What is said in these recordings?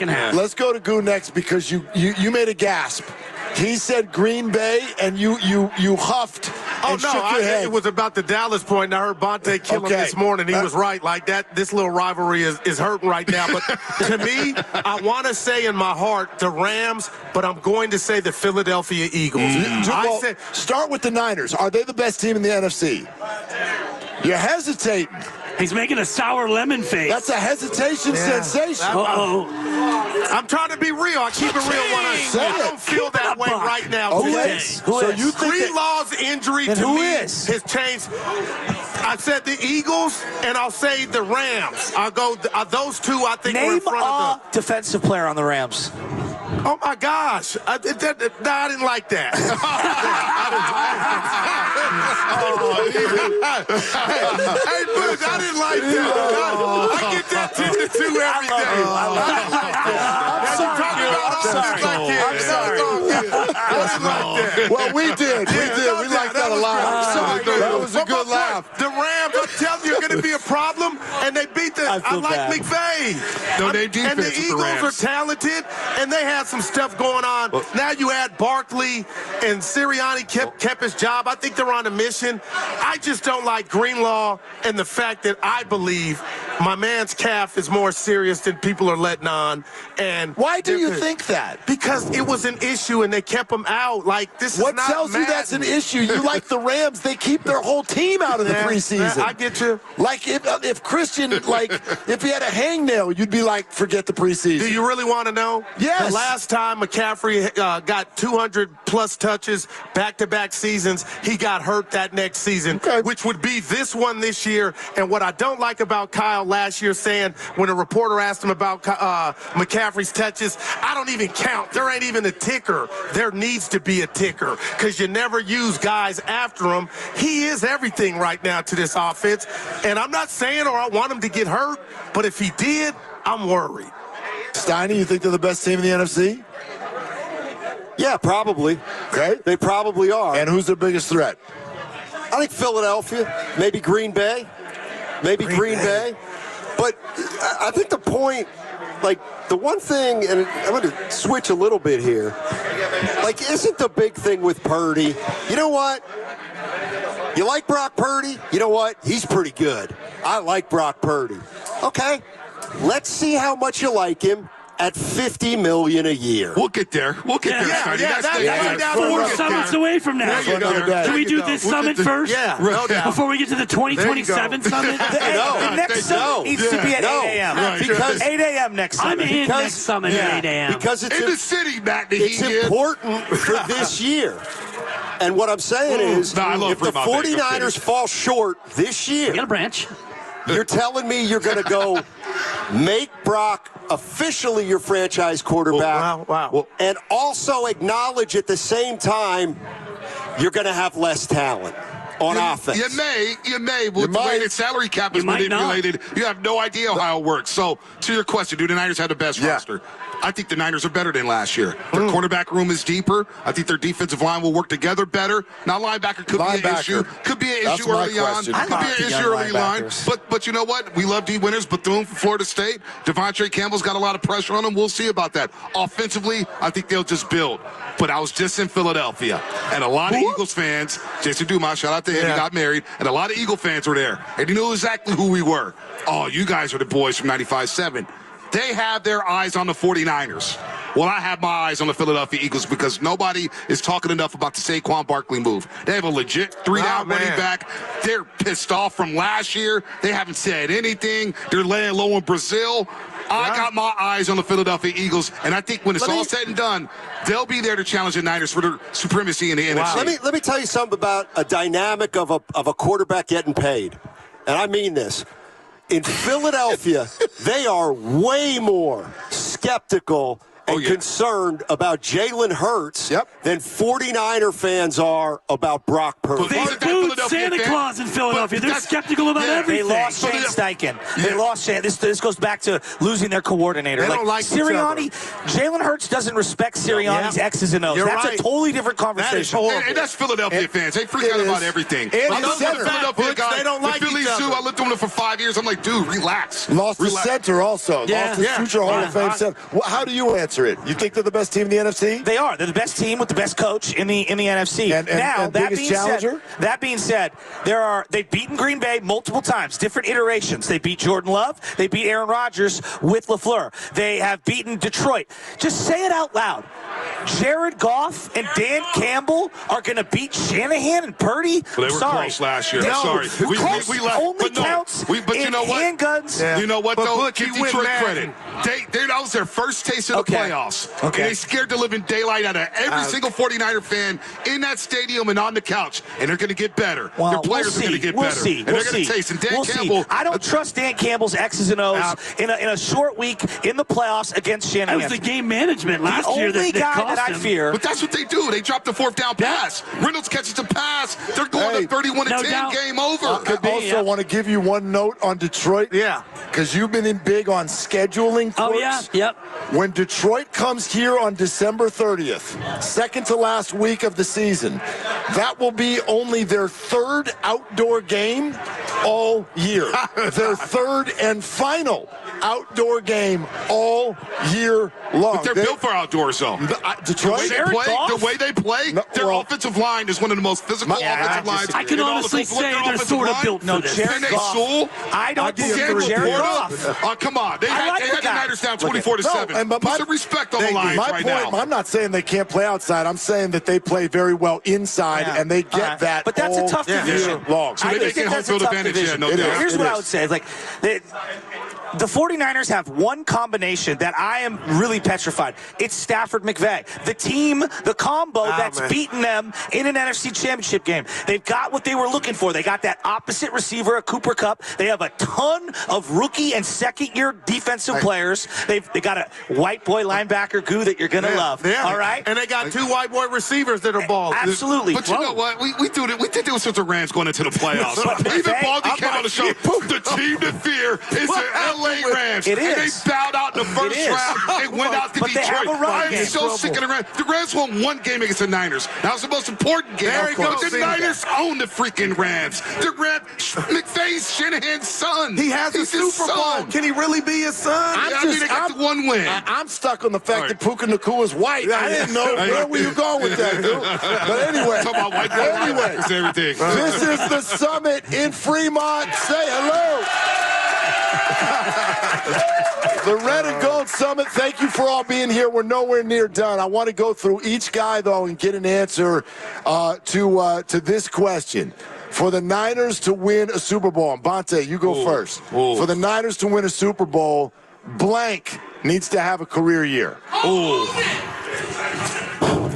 half. Let's go to Goo next because you made a gasp. He said Green Bay, and you huffed and shook your head. It was about the Dallas point. I heard Bonte kill him this morning. He was right. Like that, this little rivalry is hurting right now. But to me, I want to say in my heart the Rams, but I'm going to say the Philadelphia Eagles. Start with the Niners. Are they the best team in the NFC? You're hesitating. He's making a sour lemon face. That's a hesitation sensation. I'm trying to be real. I keep it real when I say it. I don't feel that way right now. So you think Greenlaw's injury to me has changed. I said the Eagles, and I'll say the Rams. I'll go those two. I think we're in front of the defensive player on the Rams. Oh my gosh! I didn't like that. Hey, Bush, I didn't like that. I get that 10-2 every day. I'm sorry. Well, we did. We liked that a lot. That was a good laugh. The Rams, I'm telling you, are going to be a problem, and they beat the. I like McVay. No, they defense. And the Eagles are talented, and they had some stuff going on. Now you add Barkley, and Sirianni kept his job. I think they're on a mission. I just don't like Greenlaw and the fact that I believe my man's calf is more serious than people are letting on. And why do you think that? Because it was an issue, and they kept him out. Like this is what not tells you that's an issue? You like the Rams? They keep their whole team out of the preseason. I get you. Like if Christian, if he had a hangnail, you'd be like, forget the preseason. Do you really want to know? Yes. The last time McCaffrey got 200-plus touches back-to-back seasons, he got hurt that next season, which would be this one this year. And what I don't like about Kyle last year saying when a reporter asked him about McCaffrey's touches, I don't even count. There ain't even a ticker. There needs to be a ticker because you never use guys after him. He is everything right now to this offense. And I'm not saying or I want him to get hurt, but if he did, I'm worried. Steiny, you think they're the best team in the NFC? Yeah, probably. Okay. They probably are. And who's their biggest threat? I think Philadelphia, maybe Green Bay. Green Bay. But I think the point, like, the one thing, and I'm going to switch a little bit here, like, isn't the big thing with Purdy, you know what? You like Brock Purdy? You know what? He's pretty good. I like Brock Purdy. Okay. Let's see how much you like him at $50 million a year. We'll get there. That's 4 summits away from now. Can we do this summit first? Yeah, no doubt. Before we get to the 2027 summit? The next summit needs to be at 8 a.m. Because 8 a.m. next summit. I'm in next summit at 8 a.m. Because it's in the city, Matt. It's important for this year. And what I'm saying is, if the 49ers fall short this year, you got a branch. You're telling me you're going to go make Brock officially your franchise quarterback and also acknowledge at the same time you're going to have less talent on offense. You may. With the way the salary cap is manipulated, you have no idea how it works. So, to your question, do the Niners have the best roster? I think the Niners are better than last year. Their cornerback room is deeper. I think their defensive line will work together better. Now, linebacker could be an issue. Could be an issue early on. Could be an issue early line. But you know what? We love D. Winters, Bethune from Florida State. Devontae Campbell's got a lot of pressure on him. We'll see about that. Offensively, I think they'll just build. But I was just in Philadelphia, and a lot of Eagles fans, Jason Dumas, shout out to him, he got married, and a lot of Eagle fans were there. And he knew exactly who we were. Oh, you guys are the boys from 95-7. They have their eyes on the 49ers. Well, I have my eyes on the Philadelphia Eagles because nobody is talking enough about the Saquon Barkley move. They have a legit 3-down running back. They're pissed off from last year. They haven't said anything. They're laying low in Brazil. I got my eyes on the Philadelphia Eagles, and I think when it's all said and done, they'll be there to challenge the Niners for their supremacy in the NFC. Let me tell you something about a dynamic of a quarterback getting paid, and I mean this. In Philadelphia, they are way more skeptical and concerned about Jalen Hurts than 49er fans are about Brock Purdy. They booed Santa Claus in Philadelphia. They're skeptical about everything. They lost Shane Steichen. They lost Shane. This goes back to losing their coordinator. They don't like Sirianni, Jalen Hurts doesn't respect Sirianni's X's and O's. That's a totally different conversation. And that's Philadelphia fans. They freak out about everything. And I love the Philadelphia guy. They don't like Philly too. I lived with them for 5 years. I'm like, dude, relax. Lost the center also. Lost the future Hall of Fame center. Well, how do you answer it? You think they're the best team in the NFC? They are. They're the best team with the best coach in the NFC. And that being said, they've beaten Green Bay multiple times, different iterations. They beat Jordan Love. They beat Aaron Rodgers with LaFleur. They have beaten Detroit. Just say it out loud. Jared Goff and Dan Campbell are going to beat Shanahan and Purdy? Well, they were close last year. I'm sorry. We only counts but in you know what? handguns. You know what, though? Look, Give Detroit credit. That was their first taste of the playoffs. And they scared the living daylight out of every single 49er fan in that stadium and on the couch. And they're going to get better. Well, their players are going to get better. And they're going to taste. And Dan Campbell. I don't trust Dan Campbell's X's and O's in a short week in the playoffs against Shanahan. That was the game management last year that cost I fear. But that's what they do. They drop the fourth down pass. Reynolds catches the pass. They're going to 31-10. Game over. I also want to give you one note on Detroit. Yeah. Because you've been in big on scheduling quirks. Oh, yeah. Yep. When Detroit comes here on December 30th, second to last week of the season, that will be only their third outdoor game all year. Their third and final outdoor game all year long. But they're built for outdoors, though. Detroit? The way they play, their offensive line is one of the most physical offensive lines. I can honestly say they're sort of built for this. Jared Goff. I don't believe Jared Goff. Oh, come on. They had the Niners down 24-7. Put some respect on the Lions right now. I'm not saying they can't play outside. I'm saying that they play very well inside, and they get that. But that's a tough division. Long. So they get home field advantage. Here's what I would say. The 49ers have one combination that I am really petrified. It's Stafford McVay. The team, the combo that's beaten them in an NFC championship game. They've got what they were looking for. They got that opposite receiver, a Cooper Kupp. They have a ton of rookie and second-year defensive players. They got a white boy linebacker goo that you're going to love. All right? And they got two white boy receivers that are bald. Absolutely. But you know what? We did this with the Rams going into the playoffs. Even Baldy came on the show. The team to fear is the LA Rams. It is. And they bowed out in the first round. They went out to But Detroit. they have a run I'm game. so sick of the Rams. The Rams won one game against the Niners. That was the most important game. But the Niners own the freaking Rams. The Rams, McVay's Shanahan's son. He has a Super Bowl. Can he really be his son? They got the one win. I'm stuck on the fact that Puka Nacua is white. I didn't know where were you going with that, dude. But anyway, Talk about white boy everything. This is the summit in Fremont. Say hello. The Red and Gold Summit, thank you for all being here. We're nowhere near done. I want to go through each guy, though, and get an answer to this question. For the Niners to win a Super Bowl, and Bonte, you go first. For the Niners to win a Super Bowl, blank needs to have a career year.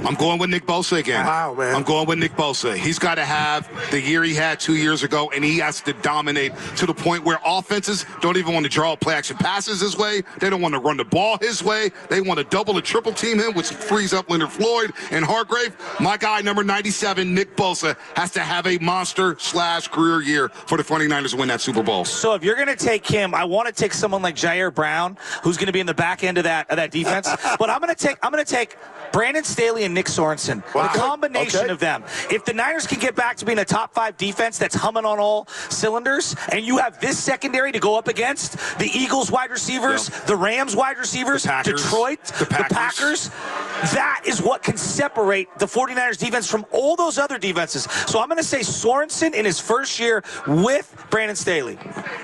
I'm going with Nick Bosa again. Wow, man. I'm going with Nick Bosa. He's got to have the year he had 2 years ago, and he has to dominate to the point where offenses don't even want to draw play-action passes his way. They don't want to run the ball his way. They want to double and triple team him, which frees up Leonard Floyd and Hargrave. My guy, number 97, Nick Bosa, has to have a monster/career year for the 49ers to win that Super Bowl. So if you're going to take him, I want to take someone like Jair Brown, who's going to be in the back end of that defense. But I'm going to take Brandon Staley and Nick Sorensen. Wow. The combination of them. If the Niners can get back to being a top 5 defense that's humming on all cylinders, and you have this secondary to go up against the Eagles wide receivers, the Rams wide receivers, Detroit, the Packers, that is what can separate the 49ers defense from all those other defenses. So I'm going to say Sorensen in his first year with Brandon Staley.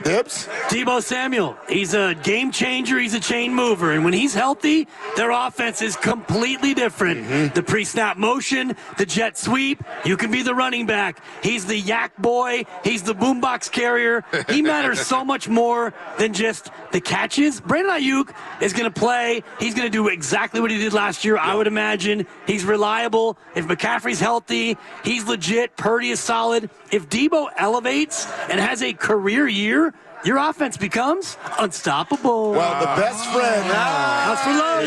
Dibs? Deebo Samuel. He's a game changer. He's a chain mover. And when he's healthy, their offense is completely different. The pre-snap motion, the jet sweep. You can be the running back. He's the yak boy. He's the boombox carrier. He matters so much more than just the catches. Brandon Ayuk is going to play. He's going to do exactly what he did last year, I would imagine. He's reliable. If McCaffrey's healthy, he's legit. Purdy is solid. If Deebo elevates and has a career year, your offense becomes unstoppable. Well, the best friend. That's for love.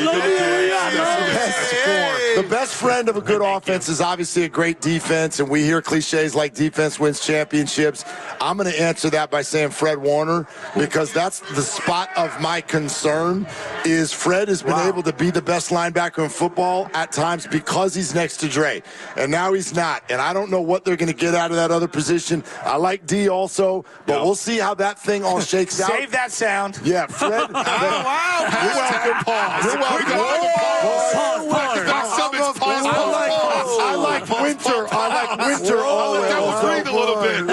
The best friend of a good offense is obviously a great defense, and we hear cliches like defense wins championships. I'm going to answer that by saying Fred Warner, because that's the spot of my concern. Is Fred has been able to be the best linebacker in football at times because he's next to Dre, and now he's not. And I don't know what they're going to get out of that other position. I like D also, but we'll see how that thing all shakes out. Save that sound. Yeah, Fred. You're welcome. Pause. You're welcome. I like winter. That was breathe a little bit.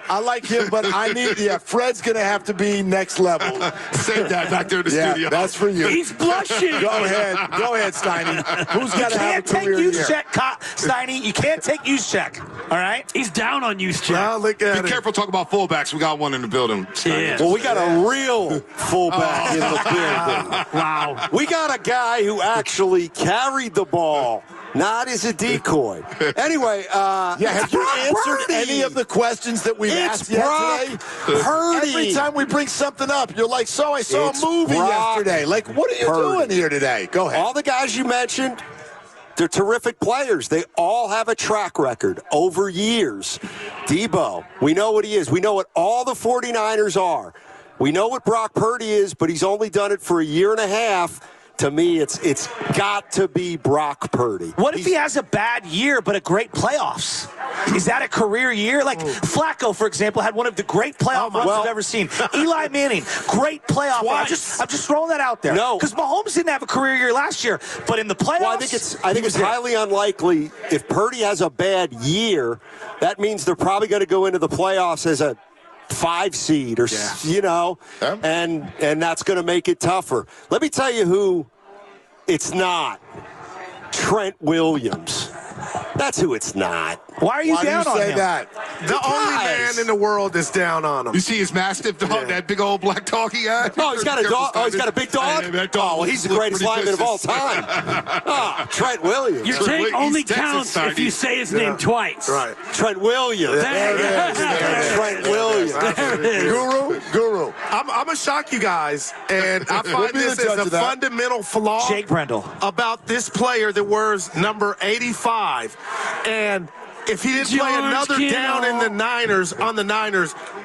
I like him, but I need, Fred's going to have to be next level. Save that back there in the studio. That's for you. He's blushing. Go ahead, Steiny. Who's got to have a career You can't take use year? check, Steiny. You can't take use check. All right? He's down on use check. Look at Be careful talking about fullbacks. We got one in the building. Yeah. Well, we got a real fullback in the building. Wow. We got a guy who actually carried the ball, not as a decoy. Anyway, have you answered any of the questions that we've asked yet today? Purdy. Every time we bring something up, you're like, so I saw It's a movie Brock yesterday. Like, what are you doing here today? Go ahead. All the guys you mentioned, they're terrific players. They all have a track record over years. Debo, we know what he is. We know what all the 49ers are. We know what Brock Purdy is, but he's only done it for a year and a half. To me, it's got to be Brock Purdy. What if he has a bad year but a great playoffs? Is that a career year? Like Flacco, for example, had one of the great playoff runs I've ever seen. Eli Manning, great playoff run. I'm just throwing that out there. No, because Mahomes didn't have a career year last year, but in the playoffs, well, I think it's highly unlikely if Purdy has a bad year. That means they're probably going to go into the playoffs as a 5 seed or and that's going to make it tougher. Let me tell you who it's not. Trent Williams. That's who it's not. Why are you down on him? That? The only man in the world that's down on him. You see his Mastiff dog, that big old black dog he had? Oh, he's got a dog. Oh, he's got a big dog? Oh, well, he's the greatest lineman of all time. Trent Williams. Your take only counts if you say his name twice. Right. Trent Williams. There it is. Trent Williams. Guru. I'm going to shock you guys, and I find this is a fundamental flaw Jake Brendel. about this player that wears number 85. And if he didn't play another down in the Niners,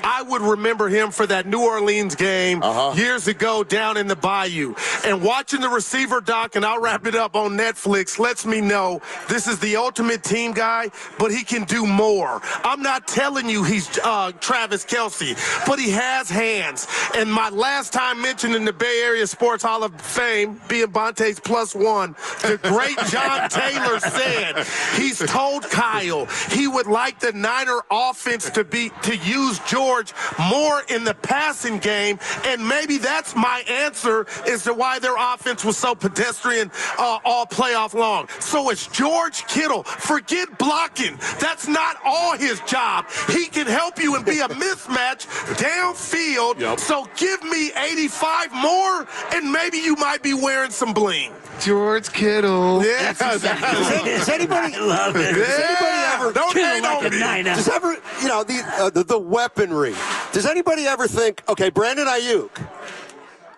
I would remember him for that New Orleans game years ago down in the Bayou. And watching the receiver doc, and I'll wrap it up on Netflix, lets me know this is the ultimate team guy, but he can do more. I'm not telling you he's Travis Kelce, but he has hands. And my last time mentioned in the Bay Area Sports Hall of Fame, being Bonte's +1, the great John Taylor said he's told Kyle he would like the Niner offense to use George more in the passing game, and maybe that's my answer as to why their offense was so pedestrian all playoff long. So it's George Kittle. Forget blocking. That's not all his job. He can help you and be a mismatch downfield. Yep. So give me 85 more, and maybe you might be wearing some bling. George Kittle. Yeah. Does anybody ever? Don't hate on me. Does ever, the weaponry? Does anybody ever think, okay, Brandon Ayuk?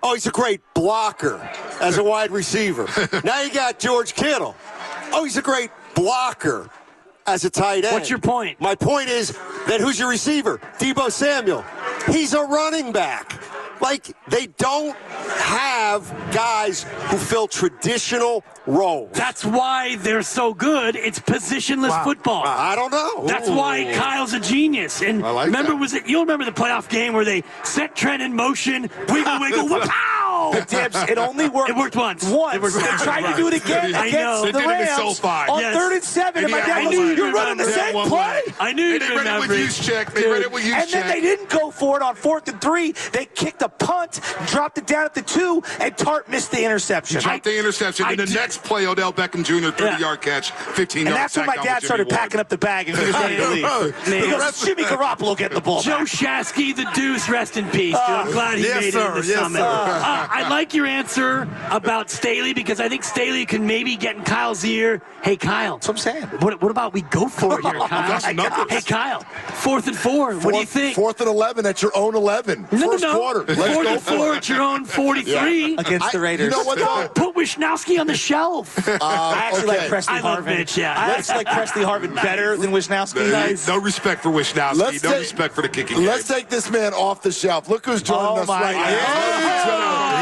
Oh, he's a great blocker as a wide receiver. Now you got George Kittle. Oh, he's a great blocker as a tight end. What's your point? My point is that who's your receiver? Deebo Samuel. He's a running back. Like, they don't have guys who fill traditional roles. That's why they're so good. It's positionless football. I don't know. That's why Kyle's a genius. And remember, you'll remember the playoff game where they set Trent in motion, wiggle, pow! Dibs, it only worked. It worked once. They tried to do it again against the Rams on 3rd and 7. And my dad goes, you're running the same play? I knew They read it with use check. And then they didn't go for it on 4th and 3. They kicked a punt, dropped it down at the 2, and Tart missed the interception. Dropped the interception. And the next play, Odell Beckham Jr., 30-yard catch, 15 yards. And that's when my dad started packing up the bag and he was ready to leave. He goes, Jimmy Garoppolo getting the ball Joe back. Shasky, the Deuce, rest in peace. Dude. I'm glad he made it in the summit. I like your answer about Staley because I think Staley can maybe get in Kyle's ear. Hey, Kyle. That's what I'm saying. What about we go for it here, Kyle? Hey, Kyle. 4th and 4. What do you think? 4th and 11 at your own 11. No, First quarter. Let's 4th go and 4 for it. at your own 43. Against the Raiders. You know what, though? Put Wisnowski on the shelf. I actually like Presley I love Harvin. Mitch, yeah. I actually like Presley Harvin better than Wisnowski. No respect for Wisnowski. No respect for the kicking game. Let's take this man off the shelf. Look who's joining us right now.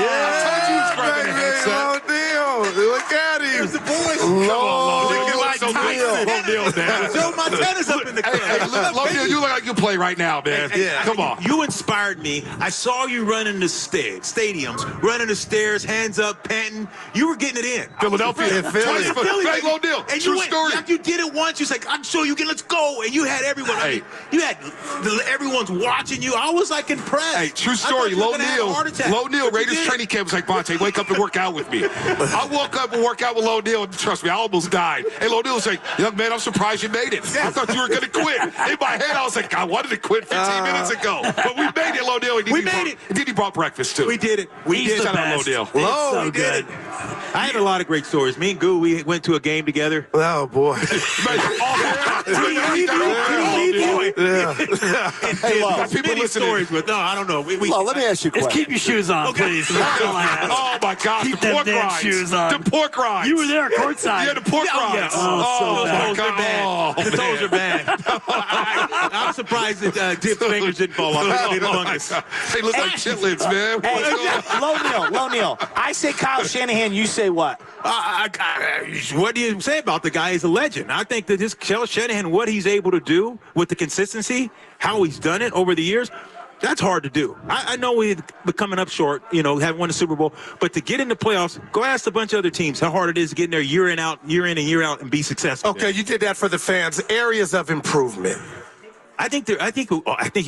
Look at him. There's the boys. Joe Montana's up in the club. Hey, Neal, you look like you play right now, man. Come on. You inspired me. I saw you running the stadiums, running the stairs, hands up, panting. You were getting it in. Philadelphia. Hey, Low Neal, And true you went, story. like you did it once. You was like, I'm sure you can. Let's go. And you had everyone. I mean, you had everyone's watching you. I was like impressed. Hey, true story. Low Neal, Raiders training camp was like, Bonte, wake up and work out with me. I woke up and work out with Low Neal, and trust me, I almost died. Hey, Low Neal was like, young man, I'm surprised you made it. I thought you were going to quit. In my head, I was like, I wanted to quit 15 minutes ago. But we made it, Low Neal. We made it. And then he brought breakfast, too. We did it. We did. Shout out Low Neal. So we did good. it. I had a lot of great stories. Me and Goo, we went to a game together. Oh, boy. Hey, Lo. People Many listening. stories, but no, I don't know. Well, let me ask you a Just question. keep your shoes on, please. That's all I ask. Oh, my gosh. Keep The them pork damn rinds. shoes on. The pork rinds. You were there courtside. Yeah, the pork rinds. Oh, so my Those are bad. God. The toes are bad. I'm surprised that Dip's fingers didn't fall off. They didn't fungus. They look like chitlins, man. Hey, Low Neal. I say Kyle Shanahan. You say what? What do you say about the guy? He's a legend. I think that this Shanahan, what he's able to do with the consistency, how he's done it over the years, that's hard to do. I know we're coming up short, haven't won the Super Bowl, but to get in the playoffs, go ask a bunch of other teams how hard it is to get in there year in and year out and be successful. Okay, you did that for the fans. Areas of improvement. I think you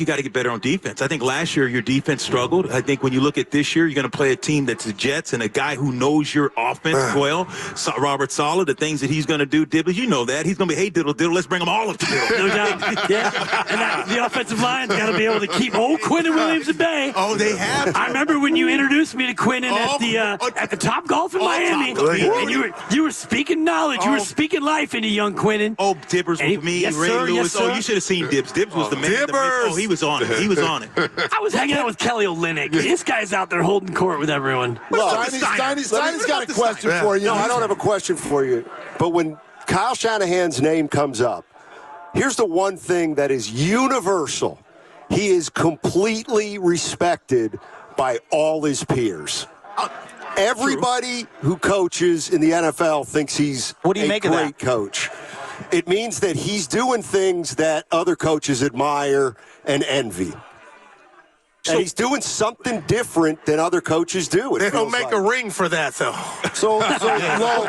got to get better on defense. I think last year your defense struggled. I think when you look at this year, you're going to play a team that's the Jets and a guy who knows your offense well. Robert Saleh, the things that he's going to do, Dibbles, you know that. He's going to be, hey, diddle, let's bring them all up to diddle. No doubt. Yeah. And the offensive line's got to be able to keep old Quinn Williams at bay. Oh, they have. I remember when you introduced me to Quinnen at the Top Golf in Miami, and you were speaking knowledge. You were speaking life into young Quinnen. Oh, Dibbers with me, yes, Ray sir, Lewis. yes, sir. You should have seen Dibbs. Dibbs was the man. Dibbers. Oh, he was on it. He was on it. I was hanging out with Kelly Olynyk. This guy's out there holding court with everyone. Steiny's got a question for you. No, I don't have a question for you. But when Kyle Shanahan's name comes up, here's the one thing that is universal. He is completely respected by all his peers. Everybody who coaches in the NFL thinks he's What do you a make of great that? coach. It means that he's doing things that other coaches admire and envy. And he's doing something different than other coaches do. They don't make a ring for that, though. So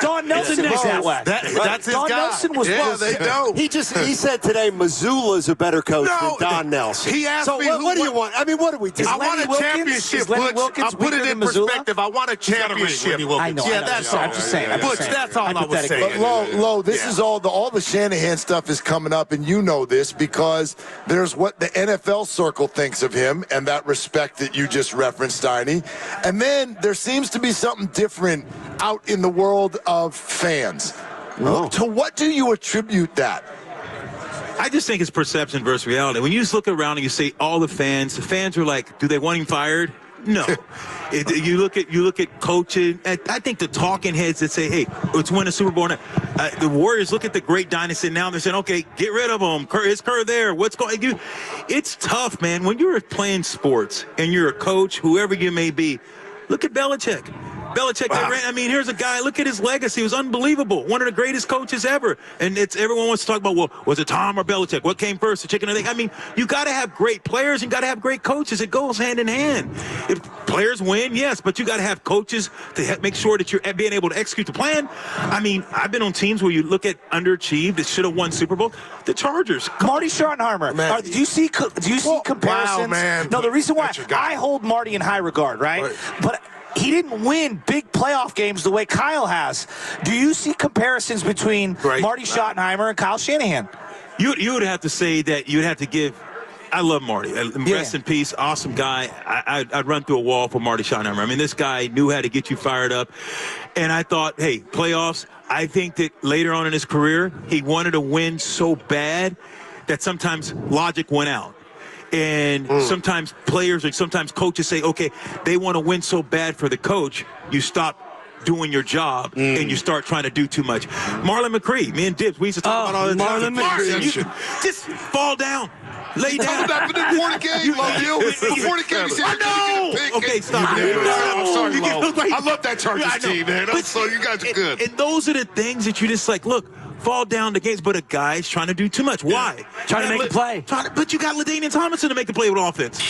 Don Nelson was that way. That's his Don guy. Nelson was Yeah, they don't. he said today Missoula's a better coach than Don Nelson. He asked so me what do you want? I mean, what do we do? I want a Wilkins? championship, Is Lenny Butch. Wilkins I'll put weaker it in than Missoula? perspective. I want a championship. I know. Yeah, that's all. I'm just saying. Butch, that's all I was Hypothetically. saying. But Lo, this is all the Shanahan stuff is coming up, and you know this because there's what the NFL circle thinks of him and that respect that you just referenced, Steiny. And then there seems to be something different out in the world of fans. To what do you attribute that? I just think it's perception versus reality. When you just look around and you say all the fans are like, do they want him fired? No. You look at coaching. I think the talking heads that say, hey, let's win a Super Bowl. The Warriors look at the great dynasty now. They're saying, okay, get rid of him. Is Kerr there? What's going on? It's tough, man. When you're playing sports and you're a coach, whoever you may be, look at Belichick. Here's a guy, look at his legacy. It was unbelievable. One of the greatest coaches ever. And everyone wants to talk about, well, was it Tom or Belichick? What came first, the chicken or the egg? I mean, you got to have great players. You got to have great coaches. It goes hand in hand. If players win, yes, but you got to have coaches to make sure that you're being able to execute the plan. I mean, I've been on teams where you look at underachieved that should have won Super Bowl. The Chargers. Marty Schottenheimer. Do you see comparisons? Wow, man. No, the reason why That's your guy. I hold Marty in high regard, right? But he didn't win big playoff games the way Kyle has. Do you see comparisons between Marty Schottenheimer and Kyle Shanahan? You would have to say that you'd have to give I love Marty. Rest in peace. Awesome guy. I'd run through a wall for Marty Schottenheimer. I mean, this guy knew how to get you fired up. And I thought, hey, playoffs, I think that later on in his career, he wanted to win so bad that sometimes logic went out. And sometimes players or sometimes coaches say, okay, they want to win so bad for the coach, you stop doing your job and you start trying to do too much. Marlon McCree, me and Dibbs, we used to talk about all the time. Marlon McCree. You just fall down. Lay down. Before the game, before the game, I know. Okay, stop. I'm sorry, Lo. I love that Chargers team, man. So you guys are good. And those are the things that you just like, look, fall down the games, but a guy's trying to do too much. Why? Trying to make a play. But you got LaDainian Tomlinson to make a play with offense.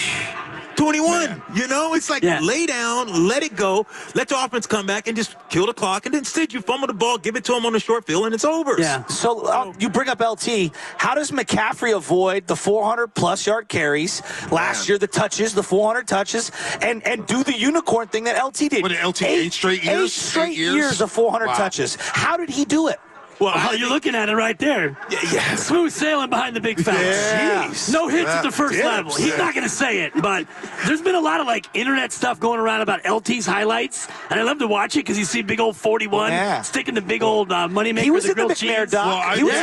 21, you know, it's like lay down, let it go, let the offense come back and just kill the clock, and then instead you fumble the ball, give it to him on the short field, and it's over. Yeah. So you bring up LT. How does McCaffrey avoid the 400-plus yard carries last year, the touches, the 400 touches, and do the unicorn thing that LT did? What did LT, 8 straight years? 8 straight years of 400 touches. How did he do it? Well, you're looking at it right there. Yeah. Smooth sailing behind the big fella. Yeah. No hits at the first level. He's not going to say it, but there's been a lot of internet stuff going around about LT's highlights, and I love to watch it because you see big old 41 sticking the big old moneymaker. He was in the McNair, Doc. Well, He was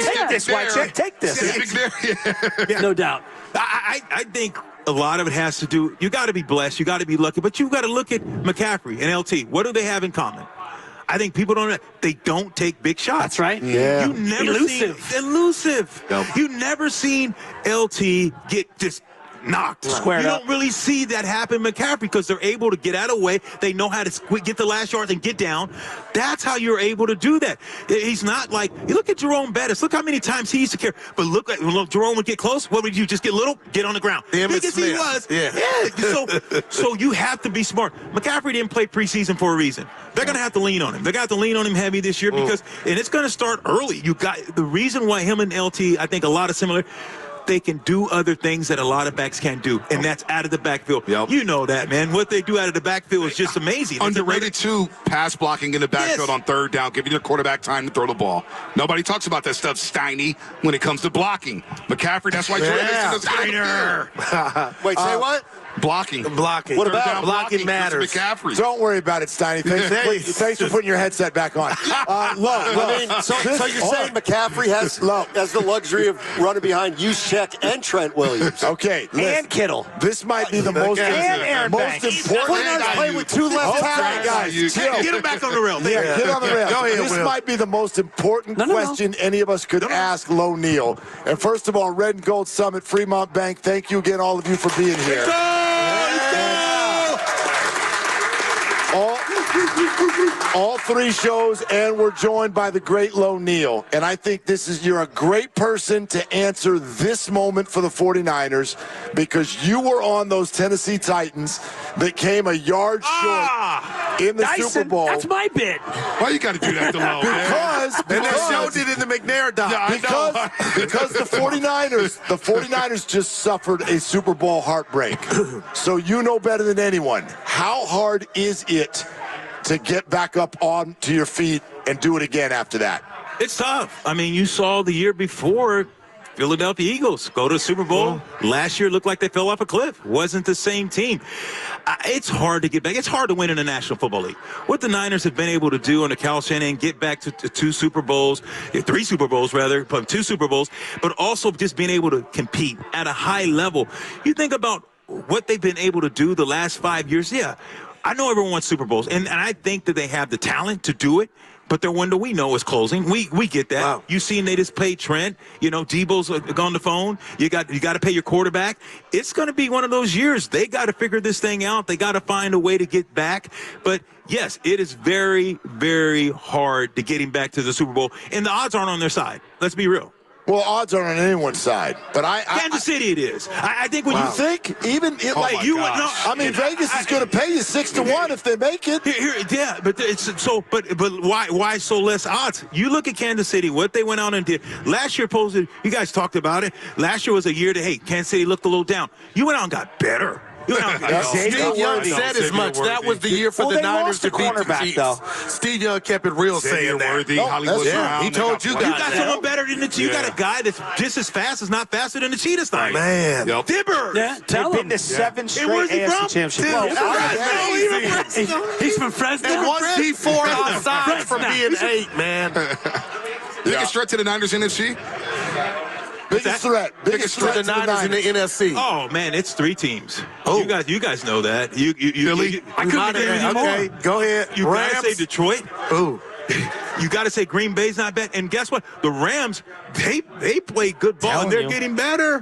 take this, White Check. Take this. No doubt. I think a lot of it has to do, you got to be blessed, you got to be lucky, but you got to look at McCaffrey and LT. What do they have in common? I think people they don't take big shots. That's right. Yeah. You never elusive. Yep. You never seen LT get just knocked. Squared you up. don't really see that happen in McCaffrey because they're able to get out of the way. They know how to get the last yards and get down. That's how you're able to do that. He's not like, you look at Jerome Bettis. Look how many times he used to carry. But look, when Jerome would get close, what would you just get little? Get on the ground. Big as he was. So you have to be smart. McCaffrey didn't play preseason for a reason. They're going to have to lean on him. They're going to have to lean on him heavy this year because, and it's going to start early. You got the reason why him and LT, I think a lot of similar. They can do other things that a lot of backs can't do, and that's out of the backfield. Yep. You know that, man. What they do out of the backfield is just amazing. Underrated, too, pass blocking in the backfield on third down, giving your quarterback time to throw the ball. Nobody talks about that stuff, Steiny, when it comes to blocking. McCaffrey, that's why Jordan doesn't Steiner. Wait, say what? Blocking. What about blocking matters? McCaffrey. Don't worry about it, Steiny. Thanks for putting your headset back on. So you're saying McCaffrey has the luxury of running behind Juszczyk and Trent Williams. Okay. And Kittle. This might be the most Aaron Banks. important. Playing with 2 left tackles. Guys, Get him back on the rail. get on the rail. Go ahead, This Will. might be the most important question any of us could ask Lo Neal. And first of all, Red and Gold Summit, Fremont Bank, thank you again, all of you, for being here. All 3 shows, and we're joined by the great Lo Neal. And I think you're a great person to answer this moment for the 49ers because you were on those Tennessee Titans that came a yard short in the Dyson, Super Bowl. that's my bit. Why you got to do that to Lowe, man? And they showed it in the McNair doc. Because the 49ers just suffered a Super Bowl heartbreak. So you know better than anyone. How hard is it to get back up onto your feet and do it again after that? It's tough. I mean, you saw the year before Philadelphia Eagles go to the Super Bowl. Last year looked like they fell off a cliff. Wasn't the same team. It's hard to get back. It's hard to win in the National Football League. What the Niners have been able to do under Cal Shanahan, get back to 2 Super Bowls, 3 Super Bowls rather, 2 Super Bowls, but also just being able to compete at a high level. You think about what they've been able to do the last 5 years. Yeah, I know everyone wants Super Bowls, and I think that they have the talent to do it. But their window, we know, is closing. We get that. Wow. You seen they just paid Trent. You know, Debo's on the phone. You got to pay your quarterback. It's going to be one of those years. They got to figure this thing out. They got to find a way to get back. But yes, it is very, very hard to get him back to the Super Bowl, and the odds aren't on their side. Let's be real. Well, odds aren't on anyone's side, but Kansas City it is. I think when you you think even it, like you would know. I mean, Vegas is going to pay you 6-1 if they make it. Yeah, but it's so. But why so less odds? You look at Kansas City, what they went out and did last year. You guys talked about it. Last year was a year that Kansas City looked a little down. You went out and got better. Steve Young said as much. That was the year for the Niners to beat the Chiefs. Steve Young kept it real saying that. Worthy, Hollywood Brown, he told you guys. You got someone better than the Chiefs. You got a guy that's just as fast as not faster than the Cheetahs. Man. Dibber. Yeah, tell They've him. been to 7 straight where's he AFC from? championship games. He's from Fresno. And was he 4 offsides from being 8, man? Biggest threat to the Niners NFC? Biggest threat to the Niners in the NFC. Oh man, it's 3 teams. Oh, you guys know that. You I couldn't agree with you more. Okay, go ahead. You Rams. gotta say Detroit. Ooh. You got to say Green Bay's not bad. And guess what? The Rams, they play good ball, and they're getting better.